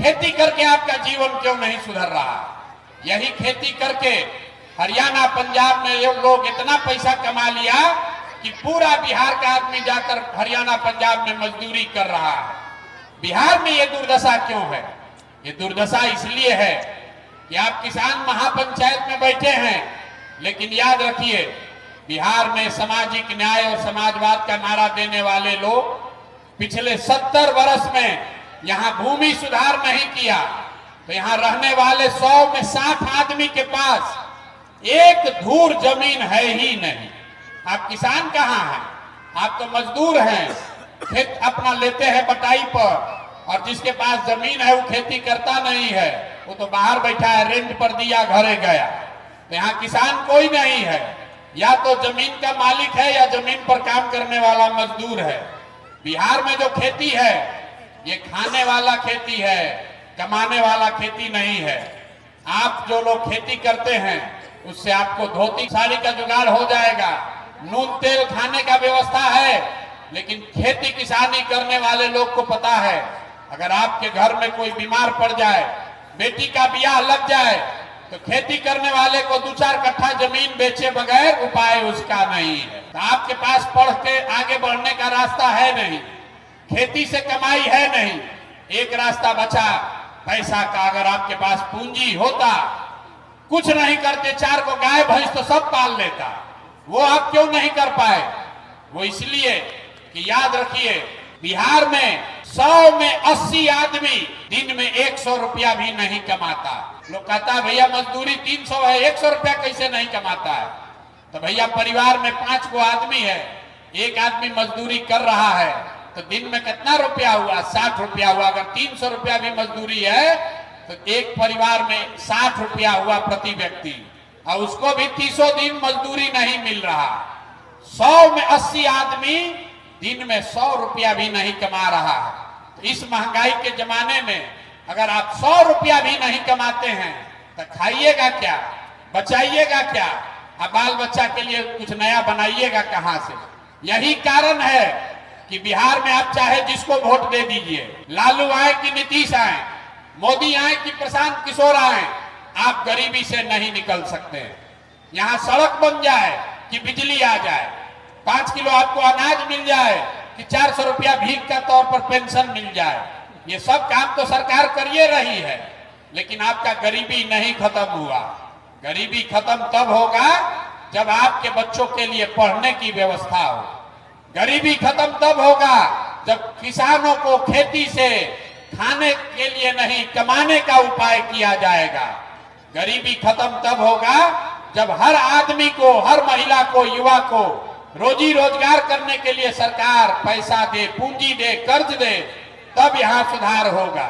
खेती करके आपका जीवन क्यों नहीं सुधर रहा? यही खेती करके हरियाणा पंजाब में ये लोग इतना पैसा कमा लिया कि पूरा बिहार का आदमी जाकर हरियाणा पंजाब में मजदूरी कर रहा है। बिहार में ये दुर्दशा क्यों है? ये दुर्दशा इसलिए है कि आप किसान महापंचायत में बैठे हैं, लेकिन याद रखिए बिहार में सामाजिक न्याय और समाजवाद का नारा देने वाले लोग पिछले 70 वर्ष में यहाँ भूमि सुधार नहीं किया, तो यहाँ रहने वाले 100 में 60 आदमी के पास एक धूर जमीन है ही नहीं। आप किसान कहाँ हैं? आप तो मजदूर हैं, खेत अपना लेते हैं बटाई पर, और जिसके पास जमीन है वो खेती करता नहीं है, वो तो बाहर बैठा है, रेंट पर दिया, घरे गया। तो यहाँ किसान कोई नहीं है, या तो जमीन का मालिक है या जमीन पर काम करने वाला मजदूर है। बिहार में जो खेती है ये खाने वाला खेती है, कमाने वाला खेती नहीं है। आप जो लोग खेती करते हैं उससे आपको धोती साड़ी का जुगाड़ हो जाएगा, नून तेल खाने का व्यवस्था है, लेकिन खेती किसानी करने वाले लोग को पता है अगर आपके घर में कोई बीमार पड़ जाए, बेटी का ब्याह लग जाए, तो खेती करने वाले को 2-4 कट्ठा जमीन बेचे बगैर उपाय उसका नहीं है। तो आपके पास पढ़ के आगे बढ़ने का रास्ता है नहीं, खेती से कमाई है नहीं। एक रास्ता बचा पैसा का, अगर आपके पास पूंजी होता, कुछ नहीं करते, 4 को गाय भैंस तो सब पाल लेता, वो आप क्यों नहीं कर पाए? वो इसलिए कि याद रखिए बिहार में 100 में 80 आदमी दिन में 100 रुपया भी नहीं कमाता। लोग कहता है भैया मजदूरी 300 है, 100 रुपया कैसे नहीं कमाता है? तो भैया परिवार में 5 को आदमी है, एक आदमी मजदूरी कर रहा है, तो दिन में कितना रुपया हुआ? 60 रुपया हुआ। अगर 300 रुपया भी मजदूरी है तो एक परिवार में 60 रुपया हुआ प्रति व्यक्ति, और उसको भी 30 दिन मजदूरी नहीं मिल रहा। 100 में 80 आदमी दिन में 100 रुपया भी नहीं कमा रहा है। तो इस महंगाई के जमाने में अगर आप 100 रुपया भी नहीं कमाते हैं तो खाइएगा क्या, बचाइएगा क्या, अब बाल बच्चा के लिए कुछ नया बनाइएगा कहां से? यही कारण है कि बिहार में आप चाहे जिसको वोट दे दीजिए, लालू आए कि नीतीश आए, मोदी आए कि प्रशांत किशोर आए, आप गरीबी से नहीं निकल सकते। यहाँ सड़क बन जाए कि बिजली आ जाए, 5 किलो आपको अनाज मिल जाए कि 400 रुपया भीख का तौर पर पेंशन मिल जाए, ये सब काम तो सरकार करिए रही है, लेकिन आपका गरीबी नहीं खत्म हुआ। गरीबी खत्म तब होगा जब आपके बच्चों के लिए पढ़ने की व्यवस्था हो। गरीबी खत्म तब होगा जब किसानों को खेती से खाने के लिए नहीं कमाने का उपाय किया जाएगा। गरीबी खत्म तब होगा जब हर आदमी को, हर महिला को, युवा को रोजी रोजगार करने के लिए सरकार पैसा दे, पूंजी दे, कर्ज दे, तब यहाँ सुधार होगा।